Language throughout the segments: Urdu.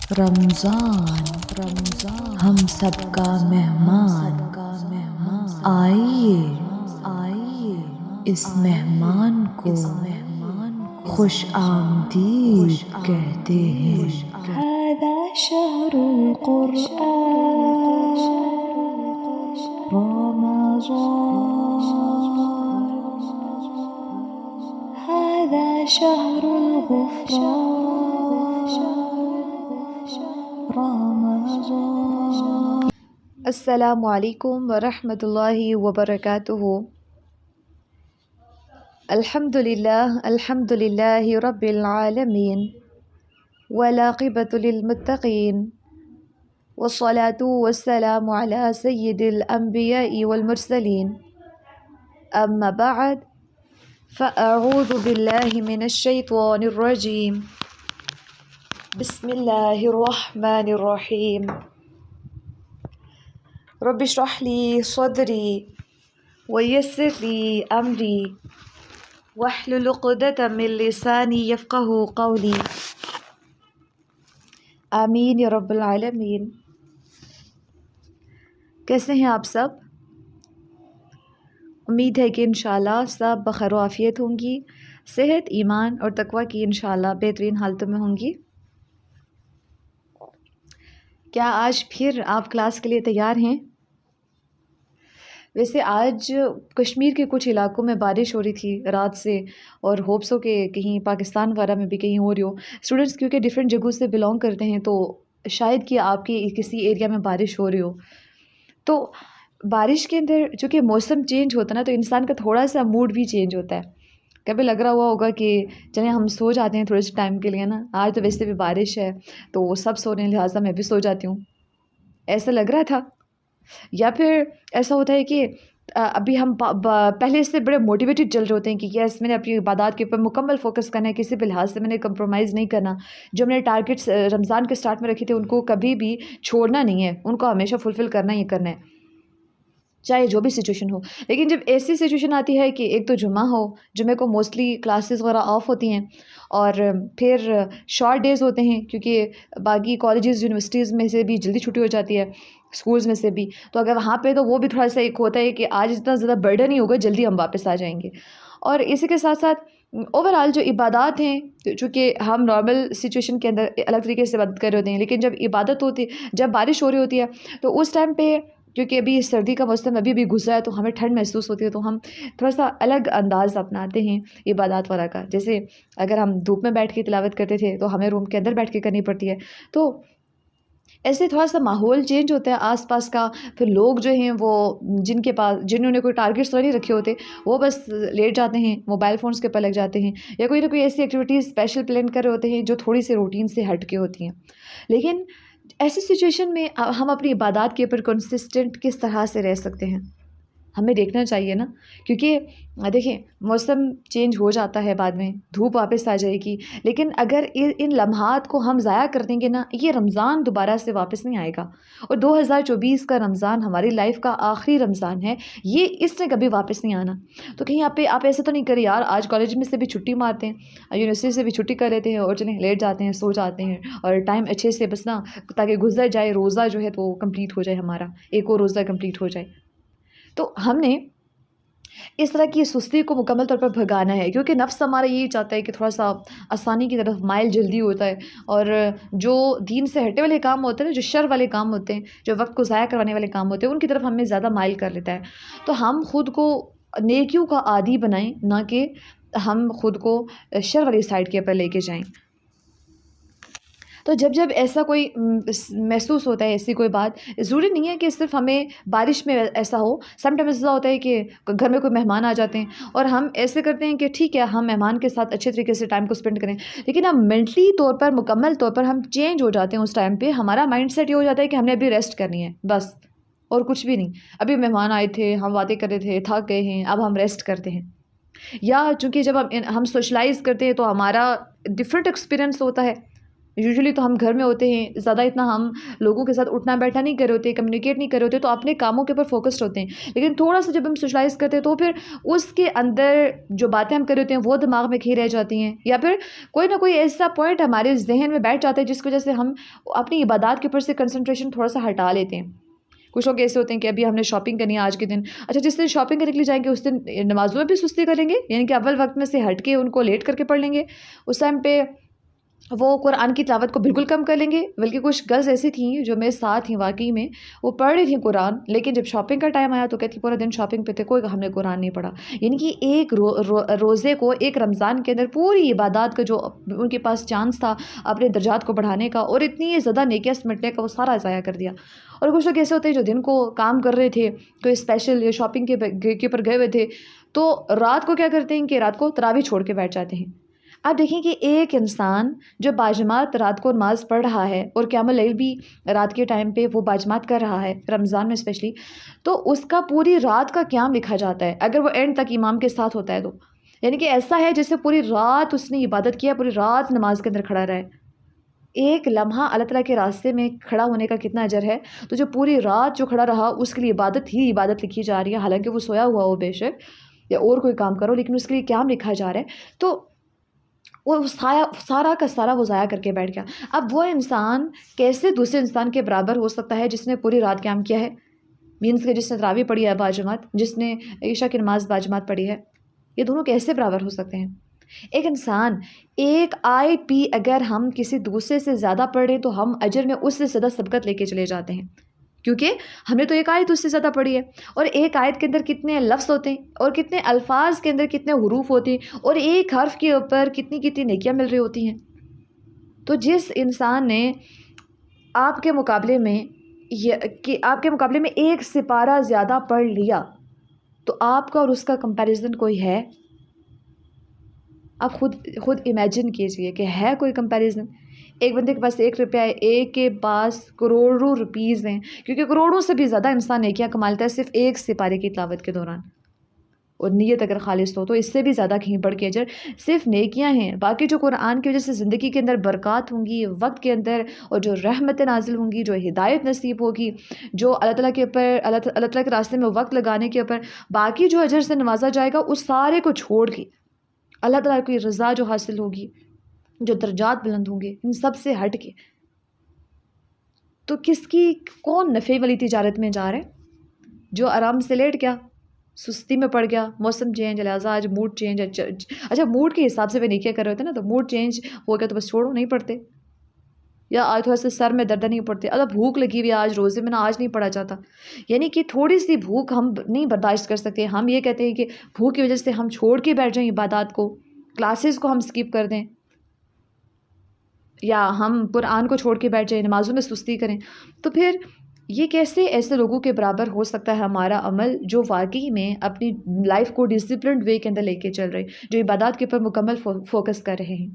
رمضان ہم سب کا مہمان، آئیے اس مہمان کو خوش آمدید کہتے ہیں۔ هذا شهر القرآن رمضان، هذا شهر الغفران رمضان۔ السلام علیکم ورحمۃ اللہ وبرکاتہ۔ الحمد للہ رب العالمین والعاقبۃ للمتقین والصلاة والسلام علی سید الانبیاء والمرسلین، اما بعد فاعوذ باللہ من الشیطان الرجیم، بسم اللہ الرحمن الرحیم۔ رب اشرح لی صدری ویسر لی امری واحلل عقدۃ من لسانی یفقہوا قولی، آمین یا رب العالمین۔ کیسے ہیں آپ سب؟ امید ہے کہ انشاءاللہ سب بخیر و عافیت ہوں گی، صحت، ایمان اور تقوی کی انشاءاللہ بہترین حالتوں میں ہوں گی۔ کیا آج پھر آپ کلاس کے لیے تیار ہیں؟ ویسے آج کشمیر کے کچھ علاقوں میں بارش ہو رہی تھی رات سے، اور ہوپس ہو کہ کہیں پاکستان وغیرہ میں بھی کہیں ہو رہی ہو۔ اسٹوڈنٹس کیونکہ ڈیفرنٹ جگہوں سے بلانگ کرتے ہیں، تو شاید کہ آپ کے کسی ایریا میں بارش ہو رہی ہو۔ تو بارش کے اندر چونکہ موسم چینج ہوتا ہے نا، تو انسان کا تھوڑا سا موڈ بھی چینج ہوتا ہے۔ کبھی لگ رہا ہوا ہوگا کہ چلیں ہم سو جاتے ہیں تھوڑے سے ٹائم کے لیے نا، آج تو ویسے بھی بارش ہے تو سب سو رہے ہیں، لہٰذا میں بھی سو جاتی ہوں، ایسا لگ رہا تھا۔ یا پھر ایسا ہوتا ہے کہ ابھی ہم پہلے سے بڑے موٹیویٹڈ چل رہے ہوتے ہیں کہ یس میں نے اپنی عبادات کے اوپر مکمل فوکس کرنا ہے، کسی بھی لحاظ سے میں نے کمپرومائز نہیں کرنا، جو میں نے ٹارگیٹس رمضان کے سٹارٹ میں رکھے تھے ان کو کبھی بھی چھوڑنا نہیں ہے، ان کو ہمیشہ فلفل کرنا ہی کرنا ہے، چاہے جو بھی سچویشن ہو۔ لیکن جب ایسی سچویشن آتی ہے کہ ایک تو جمعہ ہو، جمعے کو موسٹلی کلاسز وغیرہ آف ہوتی ہیں، اور پھر شارٹ ڈیز ہوتے ہیں کیونکہ باقی کالجز یونیورسٹیز میں سے بھی جلدی چھٹی ہو جاتی ہے، اسکولز میں سے بھی، تو اگر وہاں پہ تو وہ بھی تھوڑا سا ایک ہوتا ہے کہ آج اتنا زیادہ برڈن نہیں ہوگا، جلدی ہم واپس آ جائیں گے۔ اور اسی کے ساتھ ساتھ اوور آل جو عبادات ہیں، چونکہ ہم نارمل سچویشن کے اندر الگ طریقے سے عبادت کر رہے ہوتے ہیں، لیکن جب عبادت ہوتی، جب بارش ہو رہی ہوتی ہے تو اس ٹائم پہ کیونکہ ابھی سردی کا موسم ابھی گزرا ہے تو ہمیں ٹھنڈ محسوس ہوتی ہے، تو ہم تھوڑا سا الگ انداز اپناتے ہیں عبادات وغیرہ کا۔ جیسے اگر ہم دھوپ میں بیٹھ کے تلاوت کرتے تھے تو ہمیں روم کے اندر بیٹھ کے کرنی پڑتی ہے، تو ایسے تھوڑا سا ماحول چینج ہوتا ہے آس پاس کا۔ پھر لوگ جو ہیں وہ جنہوں نے کوئی ٹارگیٹس نہیں رکھے ہوتے، وہ بس لیٹ جاتے ہیں، موبائل فونس کے پر لگ جاتے ہیں، یا کوئی نہ کوئی ایسی ایکٹیویٹیز اسپیشل پلان کر رہے ہوتے ہیں جو تھوڑی سی روٹین سے ہٹ کے ہوتی ہیں۔ لیکن ایسی سچویشن میں ہم اپنی عبادات کے اوپر کنسسٹنٹ کس طرح سے رہ سکتے ہیں، ہمیں دیکھنا چاہیے نا، کیونکہ دیکھیں موسم چینج ہو جاتا ہے، بعد میں دھوپ واپس آ جائے گی، لیکن اگر ان لمحات کو ہم ضائع کر دیں گے نا، یہ رمضان دوبارہ سے واپس نہیں آئے گا، اور 2024 کا رمضان ہماری لائف کا آخری رمضان ہے، اس نے کبھی واپس نہیں آنا۔ تو کہیں آپ ایسا تو نہیں کریں یار آج کالج میں سے بھی چھٹی مارتے ہیں، یونیورسٹی سے بھی چھٹی کر لیتے ہیں اور چلیں لیٹ جاتے ہیں، سو جاتے ہیں، اور ٹائم اچھے سے بس نا تاکہ گزر جائے، روزہ جو ہے تو کمپلیٹ ہو جائے، ہمارا ایک اور روزہ کمپلیٹ ہو جائے۔ تو ہم نے اس طرح کی سستی کو مکمل طور پر بھگانا ہے، کیونکہ نفس ہمارا یہی چاہتا ہے کہ تھوڑا سا آسانی کی طرف مائل جلدی ہوتا ہے، اور جو دین سے ہٹے والے کام ہوتے ہیں نا، جو شر والے کام ہوتے ہیں، جو وقت کو ضائع کروانے والے کام ہوتے ہیں، ان کی طرف ہمیں زیادہ مائل کر لیتا ہے۔ تو ہم خود کو نیکیوں کا عادی بنائیں، نہ کہ ہم خود کو شر والی سائڈ کے اوپر لے کے جائیں۔ تو جب ایسا کوئی محسوس ہوتا ہے، ایسی کوئی بات، ضروری نہیں ہے کہ صرف ہمیں بارش میں ایسا ہو، سم ٹائم ایسا ہوتا ہے کہ گھر میں کوئی مہمان آ جاتے ہیں اور ہم ایسے کرتے ہیں کہ ٹھیک ہے ہم مہمان کے ساتھ اچھے طریقے سے ٹائم کو اسپینڈ کریں، لیکن ہم مینٹلی طور پر مکمل طور پر ہم چینج ہو جاتے ہیں۔ اس ٹائم پہ ہمارا مائنڈ سیٹ یہ ہو جاتا ہے کہ ہم نے ابھی ریسٹ کرنی ہے، بس اور کچھ بھی نہیں، ابھی مہمان آئے تھے، ہم باتیں کر رہے تھے، تھک گئے ہیں، اب ہم ریسٹ کرتے ہیں۔ یا چونکہ جب ہم سوشلائز کرتے ہیں تو ہمارا ڈفرینٹ ایکسپیرئنس ہوتا ہے، یوزلی تو ہم گھر میں ہوتے ہیں، زیادہ اتنا ہم لوگوں کے ساتھ اٹھنا بیٹھنا نہیں کر رہے ہوتے، کمیونیکیٹ نہیں کر رہے ہوتے، تو اپنے کاموں کے اوپر فوکسڈ ہوتے ہیں. لیکن تھوڑا سا جب ہم سوشلائز کرتے ہیں تو پھر اس کے اندر جو باتیں ہم کر رہے ہوتے ہیں وہ دماغ میں کھیں رہ جاتی ہیں، یا پھر کوئی نہ کوئی ایسا پوائنٹ ہمارے ذہن میں بیٹھ جاتا ہے جس کی وجہ سے ہم اپنی عبادات کے اوپر سے کنسنٹریشن تھوڑا سا ہٹا لیتے ہیں. کچھ لوگ ایسے ہوتے ہیں کہ ابھی ہم نے شاپنگ کرنی ہے آج کے دن، اچھا جس دن شاپنگ کرنے کے لیے جائیں گے اس دن نمازوں میں بھی سستی کریں گے، یعنی کہ اول وقت میں سے ہٹ کے ان کو لیٹ کر کے پڑھ لیں گے. اس ٹائم پہ وہ قرآن کی تلاوت کو بالکل کم کر لیں گے. بلکہ کچھ گرلز ایسی تھیں جو میرے ساتھ تھیں واقعی میں، وہ پڑھ رہی تھیں قرآن، لیکن جب شاپنگ کا ٹائم آیا تو کہتی پورا دن شاپنگ پہ تھے، کوئی ہم نے قرآن نہیں پڑھا. یعنی کہ ایک روزے کو، ایک رمضان کے اندر پوری عبادات کا جو ان کے پاس چانس تھا اپنے درجات کو بڑھانے کا اور اتنی زیادہ نیکیاں سمٹنے کا، وہ سارا ضائع کر دیا. اور کچھ لوگ ایسے ہوتے ہیں جو دن کو کام کر رہے تھے، کوئی اسپیشل یا شاپنگ کے اوپر گئے ہوئے تھے، تو رات کو کیا کرتے ہیں کہ رات کو تراویح چھوڑ کے بیٹھ جاتے ہیں. آپ دیکھیں کہ ایک انسان جو باجماعت رات کو نماز پڑھ رہا ہے اور قیام اللیل بھی رات کے ٹائم پہ وہ باجماعت کر رہا ہے رمضان میں اسپیشلی، تو اس کا پوری رات کا قیام لکھا جاتا ہے اگر وہ اینڈ تک امام کے ساتھ ہوتا ہے تو. یعنی کہ ایسا ہے جیسے پوری رات اس نے عبادت کیا، پوری رات نماز کے اندر کھڑا رہے. ایک لمحہ اللہ تعالیٰ کے راستے میں کھڑا ہونے کا کتنا اجر ہے. تو جو پوری رات جو کھڑا رہا اس کے لیے عبادت ہی عبادت لکھی جا رہی ہے، حالانکہ وہ سویا ہوا ہو بے شک یا اور کوئی کام کرو، لیکن اس کے لیے قیام لکھا جا رہا ہے. تو وہ سارا کا سارا وہ ضائع کر کے بیٹھ گیا. اب وہ انسان کیسے دوسرے انسان کے برابر ہو سکتا ہے جس نے پوری رات قیام کیا ہے؟ مینس کہ جس نے تراویح پڑھی ہے باجماعت، جس نے عشاء کی نماز باجماعت پڑھی ہے، یہ دونوں کیسے برابر ہو سکتے ہیں؟ ایک انسان ایک آیت بھی اگر ہم کسی دوسرے سے زیادہ پڑھ رہے ہیں تو ہم اجر میں اس سے زیادہ سبقت لے کے چلے جاتے ہیں، کیونکہ ہم نے تو ایک آیت اس سے زیادہ پڑھی ہے. اور ایک آیت کے اندر کتنے لفظ ہوتے ہیں اور کتنے الفاظ کے اندر کتنے حروف ہوتے ہیں اور ایک حرف کے اوپر کتنی نیکیاں مل رہی ہوتی ہیں. تو جس انسان نے آپ کے مقابلے میں ایک سپارہ زیادہ پڑھ لیا، تو آپ کا اور اس کا کمپیریزن کوئی ہے؟ آپ خود امیجن کیجئے کہ ہے کوئی کمپیریزن؟ ایک بندے کے پاس 1 روپیہ ہے، ایک کے پاس کروڑوں روپیز ہیں، کیونکہ کروڑوں سے بھی زیادہ انسان نیکیاں کمالتا ہے صرف ایک سپارے کی تلاوت کے دوران. اور نیت اگر خالص ہو تو اس سے بھی زیادہ کہیں بڑھ کے اجر صرف نیکیاں ہیں. باقی جو قرآن کی وجہ سے زندگی کے اندر برکات ہوں گی وقت کے اندر، اور جو رحمت نازل ہوں گی، جو ہدایت نصیب ہوگی، جو اللہ تعالیٰ کے اوپر اللہ تعالیٰ کے راستے میں وقت لگانے کے اوپر باقی جو اجر سے نوازا جائے گا، اس سارے کو چھوڑ کے اللہ تعالیٰ کی رضا جو حاصل ہوگی، جو درجات بلند ہوں گے، ان سب سے ہٹ کے تو کون نفع والی تجارت میں جا رہے ہیں؟ جو آرام سے لیٹ گیا، سستی میں پڑ گیا، موسم چینج، لہٰذا آج موڈ چینج. اچھا موڈ کے حساب سے بھی نیکیاں کر رہے ہوتے ہیں نا، تو موڈ چینج ہو گیا تو بس چھوڑو، نہیں پڑھتے. یا آج تھوڑا سا سر میں درد نہیں پڑتے، اگر بھوک لگی ہوئی آج روزے میں آج نہیں پڑھا جاتا. یعنی کہ تھوڑی سی بھوک ہم نہیں برداشت کر سکتے. ہم یہ کہتے ہیں کہ بھوک کی وجہ سے ہم چھوڑ کے بیٹھ جائیں عبادات کو، کلاسز کو ہم سکپ کر دیں، یا ہم قرآن کو چھوڑ کے بیٹھ جائیں، نمازوں میں سستی کریں. تو پھر یہ کیسے ایسے لوگوں کے برابر ہو سکتا ہے ہمارا عمل جو واقعی میں اپنی لائف کو ڈسپلنڈ وے کے اندر لے کے چل رہے، جو عبادات کے اوپر مکمل فوکس کر رہے ہیں.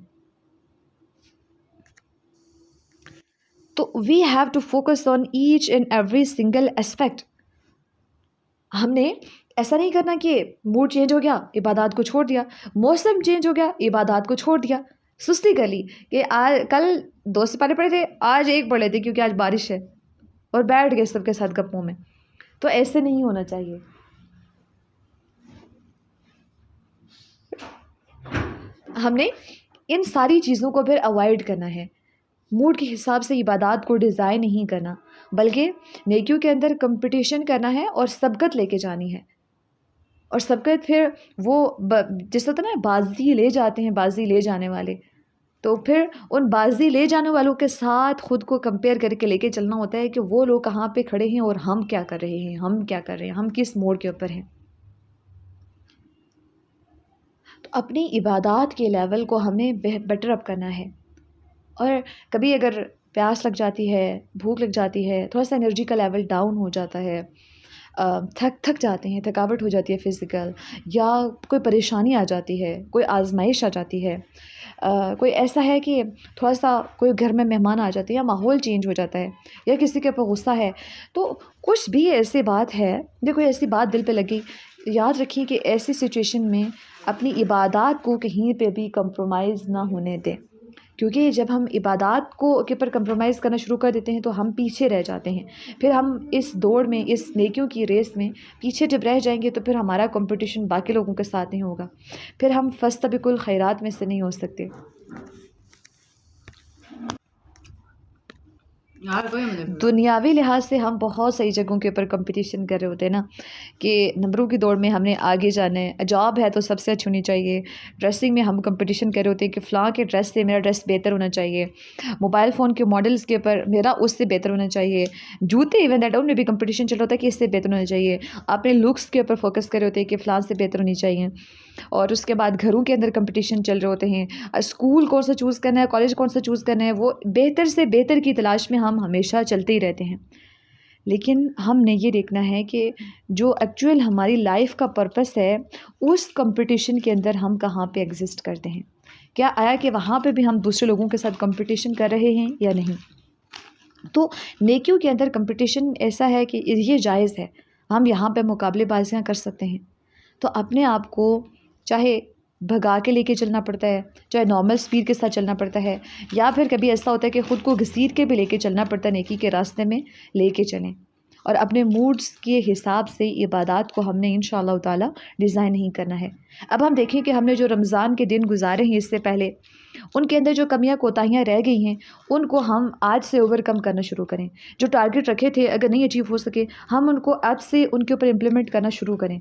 تو we have to focus on each and every single aspect. ہم نے ایسا نہیں کرنا کہ موڈ چینج ہو گیا عبادات کو چھوڑ دیا، موسم چینج ہو گیا عبادات کو چھوڑ دیا، سستی کر لی کہ کل 2 سپارے پڑے تھے آج 1 پڑھ لیتے کیونکہ آج بارش ہے، اور بیٹھ گئے سب کے ساتھ گپوں میں. تو ایسے نہیں ہونا چاہیے. ہم نے ان ساری چیزوں کو پھر اوائڈ کرنا ہے. موڈ کے حساب سے عبادات کو ڈیزائن نہیں کرنا، بلکہ نیکیوں کے اندر کمپٹیشن کرنا ہے اور سبقت لے کے جانی ہے. اور سبقت پھر وہ جس ہوتا ہے نا بازی لے جاتے ہیں، بازی لے جانے والے، تو پھر ان بازی لے جانے والوں کے ساتھ خود کو کمپیئر کر کے لے کے چلنا ہوتا ہے کہ وہ لوگ کہاں پہ کھڑے ہیں اور ہم کیا کر رہے ہیں، ہم کس موڑ کے اوپر ہیں. تو اپنی عبادات کے لیول کو ہمیں بیٹر اپ کرنا ہے. اور کبھی اگر پیاس لگ جاتی ہے، بھوک لگ جاتی ہے، تھوڑا سا انرجی کا لیول ڈاؤن ہو جاتا ہے، تھک جاتے ہیں، تھکاوٹ ہو جاتی ہے فزیکل، یا کوئی پریشانی آ جاتی ہے، کوئی آزمائش آ جاتی ہے، کوئی ایسا ہے کہ تھوڑا سا کوئی گھر میں مہمان آ جاتے ہیں یا ماحول چینج ہو جاتا ہے یا کسی کے اوپر غصہ ہے، تو کچھ بھی ایسی بات ہے یا کوئی ایسی بات دل پہ لگی، یاد رکھیے کہ ایسی سچویشن میں اپنی عبادات کو کہیں پہ بھی کمپرومائز نہ ہونے دیں. کیونکہ جب ہم عبادات کے پر کمپرومائز کرنا شروع کر دیتے ہیں تو ہم پیچھے رہ جاتے ہیں. پھر ہم اس دوڑ میں، اس نیکیوں کی ریس میں پیچھے جب رہ جائیں گے تو پھر ہمارا کمپٹیشن باقی لوگوں کے ساتھ نہیں ہوگا، پھر ہم فاستبقوا الخیرات میں سے نہیں ہو سکتے. دنیاوی لحاظ سے ہم بہت صحیح جگہوں کے اوپر کمپٹیشن کر رہے ہوتے ہیں نا، کہ نمبروں کی دوڑ میں ہم نے آگے جانا ہے. جاب ہے تو سب سے اچھی ہونی چاہیے. ڈریسنگ میں ہم کمپٹیشن کر رہے ہوتے ہیں کہ فلاں کے ڈریس سے میرا ڈریس بہتر ہونا چاہیے. موبائل فون کے ماڈلس کے اوپر میرا اس سے بہتر ہونا چاہیے. جوتے ایون دیٹ میں بھی کمپٹیشن چل رہا ہوتا ہے کہ اس سے بہتر ہونا چاہیے. اپنے لکس کے اوپر فوکس کر رہے ہوتے ہیں کہ فلاں سے بہتر ہونی چاہیے. اور اس کے بعد گھروں کے اندر کمپٹیشن چل رہے ہوتے ہیں. اسکول کون سا چوز کرنا ہے، کالج کون سا چوز کرنا ہے، وہ بہتر سے بہتر کی تلاش میں ہم ہمیشہ چلتے ہی رہتے ہیں. لیکن ہم نے یہ دیکھنا ہے کہ جو ایکچوئل ہماری لائف کا پرپس ہے اس کمپٹیشن کے اندر ہم کہاں پہ ایگزسٹ کرتے ہیں. کیا آیا کہ وہاں پہ بھی ہم دوسرے لوگوں کے ساتھ کمپٹیشن کر رہے ہیں یا نہیں. تو نیکیوں کے اندر کمپٹیشن ایسا ہے کہ یہ جائز ہے، ہم یہاں پہ مقابلے بازیاں کر سکتے ہیں. تو اپنے آپ کو چاہے بھگا کے لے کے چلنا پڑتا ہے، چاہے نارمل سپیڈ کے ساتھ چلنا پڑتا ہے، یا پھر کبھی ایسا ہوتا ہے کہ خود کو گھسیٹ کے بھی لے کے چلنا پڑتا ہے، نیکی کے راستے میں لے کے چلیں. اور اپنے موڈز کے حساب سے عبادات کو ہم نے انشاءاللہ تعالی ڈیزائن نہیں کرنا ہے. اب ہم دیکھیں کہ ہم نے جو رمضان کے دن گزارے ہیں اس سے پہلے، ان کے اندر جو کمیاں کوتاہیاں رہ گئی ہیں ان کو ہم آج سے اوور کم کرنا شروع کریں. جو ٹارگٹ رکھے تھے اگر نہیں اچیو ہو سکے، ہم ان کو آج سے ان کے اوپر امپلیمنٹ کرنا شروع کریں.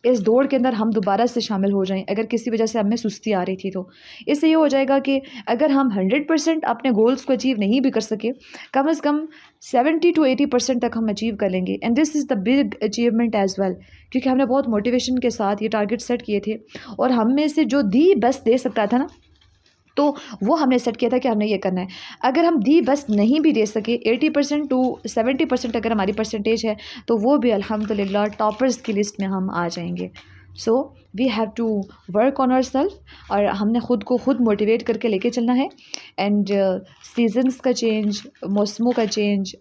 اس دوڑ کے اندر ہم دوبارہ سے شامل ہو جائیں. اگر کسی وجہ سے ہمیں سستی آ رہی تھی تو اس سے یہ ہو جائے گا کہ اگر ہم 100% اپنے گولز کو اچیو نہیں بھی کر سکے، کم از کم 70 to 80% تک ہم اچیو کر لیں گے. And this is the big achievement as well, کیونکہ ہم نے بہت موٹیویشن کے ساتھ یہ ٹارگٹ سیٹ کیے تھے، اور ہم میں سے جو دی بیسٹ دے سکتا تھا نا، تو وہ ہم نے سیٹ کیا تھا کہ ہم نے یہ کرنا ہے. اگر ہم دی بیسٹ نہیں بھی دے سکے، 80% to 70% اگر ہماری پرسنٹیج ہے، تو وہ بھی الحمدللہ ٹاپرز کی لسٹ میں ہم آ جائیں گے. So we have to work on our self, اور ہم نے خود کو خود موٹیویٹ کر کے لے کے چلنا ہے. اینڈ سیزنس کا چینج، موسموں کا چینج،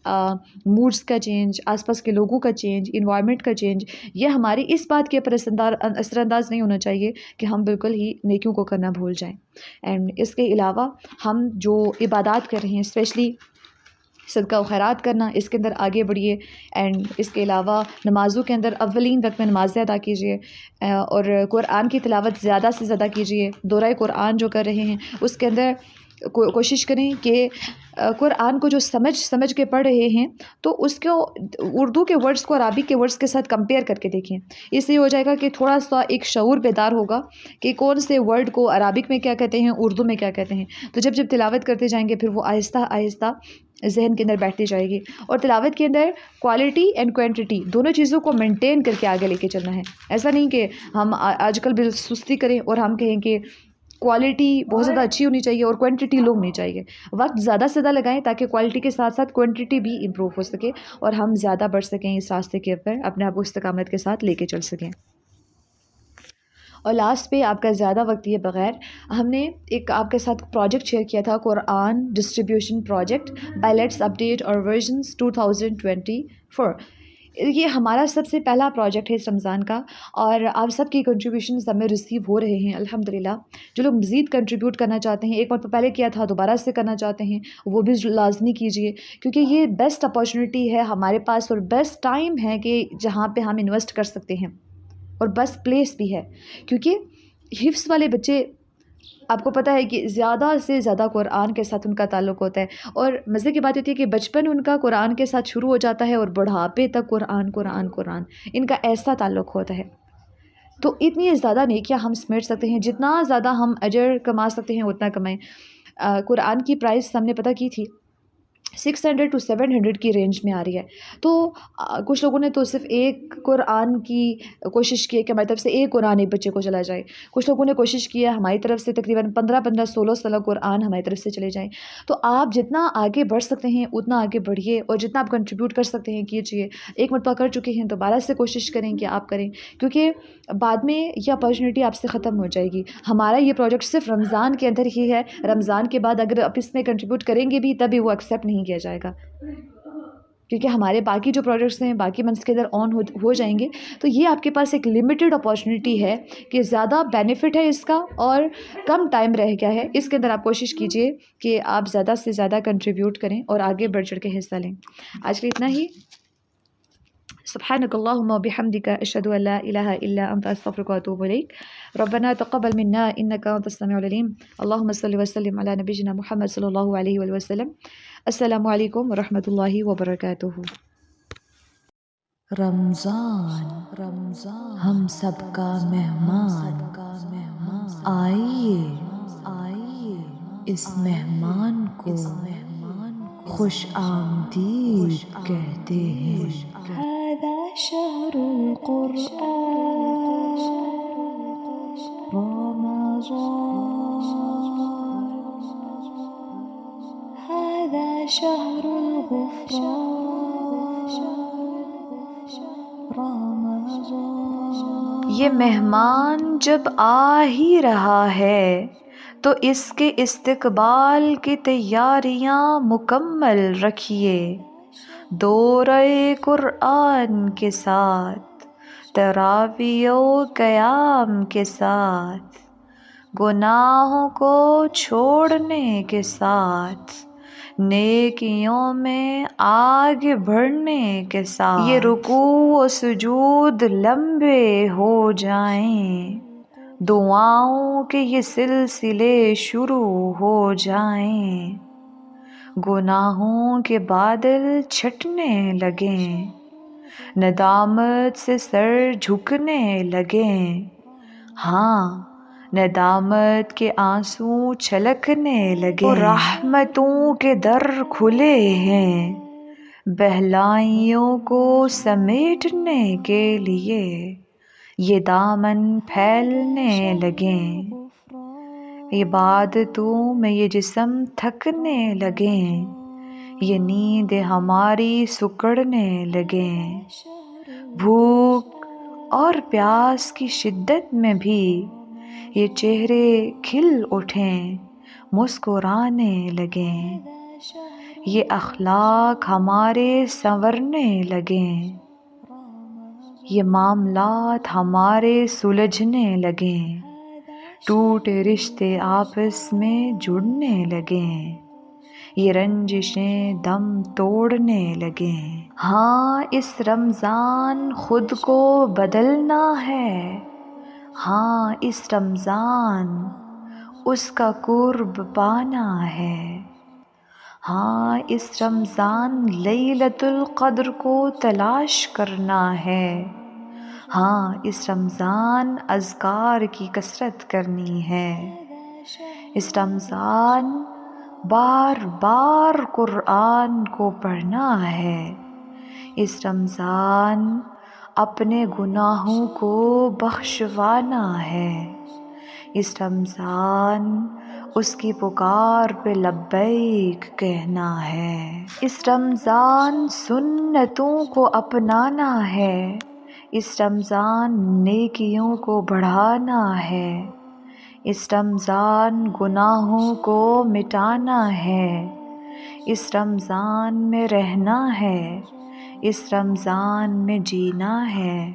موڈس کا چینج، آس پاس کے لوگوں کا چینج، انوائرمنٹ کا چینج، یہ ہماری اس بات کے اوپر اثر انداز نہیں ہونا چاہیے کہ ہم بالکل ہی نیکیوں کو کرنا بھول جائیں. اینڈ اس کے علاوہ ہم جو عبادات کر رہے ہیں، اسپیشلی صدقہ و خیرات کرنا، اس کے اندر آگے بڑھیے. اینڈ اس کے علاوہ نمازوں کے اندر اولین رکعت میں نمازیں ادا کیجیے، اور قرآن کی تلاوت زیادہ سے زیادہ کیجیے. دورہ قرآن جو کر رہے ہیں اس کے اندر کوشش کریں کہ قرآن کو جو سمجھ کے پڑھ رہے ہیں تو اس کو اردو کے ورڈز کو عربی کے ورڈز کے ساتھ کمپیئر کر کے دیکھیں. اس سے یہ ہو جائے گا کہ تھوڑا سا ایک شعور بیدار ہوگا کہ کون سے ورڈ کو عربک میں کیا کہتے ہیں، اردو میں کیا کہتے ہیں. تو جب تلاوت کرتے جائیں گے پھر وہ آہستہ آہستہ ذہن کے اندر بیٹھتی جائے گی. اور تلاوت کے اندر کوالٹی اینڈ کوانٹٹی دونوں چیزوں کو مینٹین کر کے آگے لے کے چلنا ہے. ایسا نہیں کہ ہم آج کل بالکل سستی کریں اور ہم کہیں کہ کوالٹی بہت زیادہ اچھی ہونی چاہیے اور کوانٹٹی لو ہونی چاہیے. وقت زیادہ سے زیادہ لگائیں تاکہ کوالٹی کے ساتھ ساتھ کوانٹٹی بھی امپروو ہو سکے اور ہم زیادہ بڑھ سکیں اس راستے کے اوپر، اپنے آپ کو استقامت کے ساتھ لے کے چل سکیں. اور لاسٹ پہ آپ کا زیادہ وقت یہ بغیر ہم نے ایک آپ کے ساتھ پروجیکٹ شیئر کیا تھا، قرآن distribution project by let's update our versions 2024. یہ ہمارا سب سے پہلا پروجیکٹ ہے اس رمضان کا، اور آپ سب کی کنٹریبیوشنز ہمیں ریسیو ہو رہے ہیں الحمدللہ. جو لوگ مزید کنٹریبیوٹ کرنا چاہتے ہیں، ایک مرتبہ پہلے کیا تھا دوبارہ سے کرنا چاہتے ہیں، وہ بھی لازمی کیجیے، کیونکہ یہ بیسٹ اپارچونیٹی ہے ہمارے پاس اور بیسٹ ٹائم ہے کہ جہاں پہ ہم انویسٹ کر سکتے ہیں، اور بیسٹ پلیس بھی ہے. کیونکہ حفظ والے بچے آپ کو پتہ ہے کہ زیادہ سے زیادہ قرآن کے ساتھ ان کا تعلق ہوتا ہے، اور مزے کی بات ہوتی ہے کہ بچپن ان کا قرآن کے ساتھ شروع ہو جاتا ہے اور بڑھاپے تک قرآن ان کا ایسا تعلق ہوتا ہے. تو اتنی زیادہ نیکیاں ہم سمیٹ سکتے ہیں، جتنا زیادہ ہم اجر کما سکتے ہیں اتنا کمائیں. قرآن کی پرائس ہم نے پتہ کی تھی 600 to 700 کی رینج میں آ رہی ہے. تو کچھ لوگوں نے تو صرف ایک قرآن کی کوشش کی ہے کہ ہماری طرف سے ایک قرآن ایک بچے کو چلا جائے. کچھ لوگوں نے کوشش کی ہے ہماری طرف سے تقریباً 15-16 قرآن ہماری طرف سے چلے جائیں. تو آپ جتنا آگے بڑھ سکتے ہیں اتنا آگے بڑھیے، اور جتنا آپ کنٹریبیوٹ کر سکتے ہیں کیجیے. ایک مرتبہ کر چکے ہیں دوبارہ سے کوشش کریں کہ آپ کریں، کیونکہ بعد میں یہ اپارچونیٹی آپ سے ختم ہو جائے گی. ہمارا یہ پروجیکٹ صرف رمضان کے اندر ہی ہے، رمضان کے بعد اگر آپ اس میں کنٹریبیوٹ کریں گے بھی تبھی وہ ایکسیپٹ نہیں کیا جائے گا. کیونکہ ہمارے باقی جو پروڈکٹس ہیں باقی منتھس کے اندر آن ہو جائیں گے. تو یہ آپ کے پاس ایک لمیٹڈ اپارچونیٹی ہے کہ زیادہ بینیفٹ ہے اس کا اور کم ٹائم رہ گیا ہے. اس کے اندر آپ کوشش کیجئے کہ آپ زیادہ سے زیادہ کنٹریبیوٹ کریں اور آگے بڑھ چڑھ کے حصہ لیں. آج کے اتنا ہی. سبحانك اللهم وبحمدك أشهد أن لا إله إلا أنت أستغفرك وأتوب إليك. ربنا تقبل منا إنك أنت السميع العليم. اللهم صل وسلم على نبينا محمد صلى الله عليه وآله وسلم. السلام علیکم ورحمۃ اللہ وبرکاتہ. رمضان ہم سب کا مہمان آئیے اس مہمان کو خوش آمدید کہتے ہیں. هذا شهر القرآن رمضان هذا شهر الغفران رمضان. یہ مہمان جب آ ہی رہا ہے تو اس کے استقبال کی تیاریاں مکمل رکھیے. دورہ قرآن کے ساتھ تراویح و قیام کے ساتھ گناہوں کو چھوڑنے کے ساتھ نیکیوں میں آگے بڑھنے کے ساتھ یہ رکوع و سجود لمبے ہو جائیں. دعاؤں کے یہ سلسلے شروع ہو جائیں. گناہوں کے بادل چھٹنے لگیں. ندامت سے سر جھکنے لگیں. ہاں ندامت کے آنسو چھلکنے لگیں. رحمتوں کے در کھلے ہیں بہلائیوں کو سمیٹنے کے لیے. یہ دامن پھیلنے لگیں. عبادتوں میں یہ جسم تھکنے لگیں. یہ نیند ہماری سکڑنے لگیں. بھوک اور پیاس کی شدت میں بھی یہ چہرے کھل اٹھیں مسکرانے لگیں. یہ اخلاق ہمارے سنورنے لگیں. یہ معاملات ہمارے سلجھنے لگیں. ٹوٹے رشتے آپس میں جڑنے لگیں. یہ رنجشیں دم توڑنے لگیں. ہاں اس رمضان خود کو بدلنا ہے. ہاں اس رمضان اس کا قرب پانا ہے. ہاں اس رمضان لیلۃ القدر کو تلاش کرنا ہے. ہاں اس رمضان اذکار کی کثرت کرنی ہے. اس رمضان بار بار قرآن کو پڑھنا ہے. اس رمضان اپنے گناہوں کو بخشوانا ہے. اس رمضان اس کی پکار پہ لبیک کہنا ہے. اس رمضان سنتوں کو اپنانا ہے. اس رمضان نیکیوں کو بڑھانا ہے. اس رمضان گناہوں کو مٹانا ہے. اس رمضان میں رہنا ہے. اس رمضان میں جینا ہے.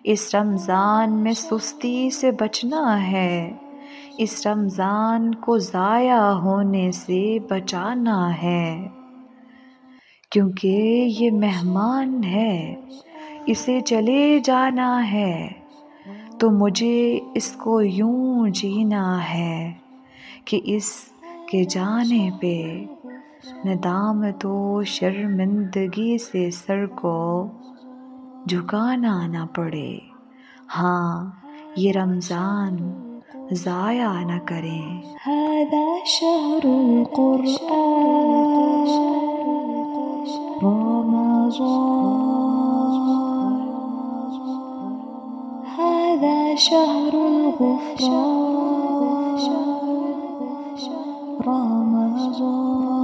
اس رمضان میں سستی سے بچنا ہے. اس رمضان کو ضائع ہونے سے بچانا ہے. کیونکہ یہ مہمان ہے اسے چلے جانا ہے تو مجھے اس کو یوں جینا ہے کہ اس کے جانے پہ ندامت و شرمندگی سے سر کو جھکانا نہ پڑے. ہاں یہ رمضان ضائع نہ کریں. هذا شهر القرآن رمضان هذا شهر الغفران رمضان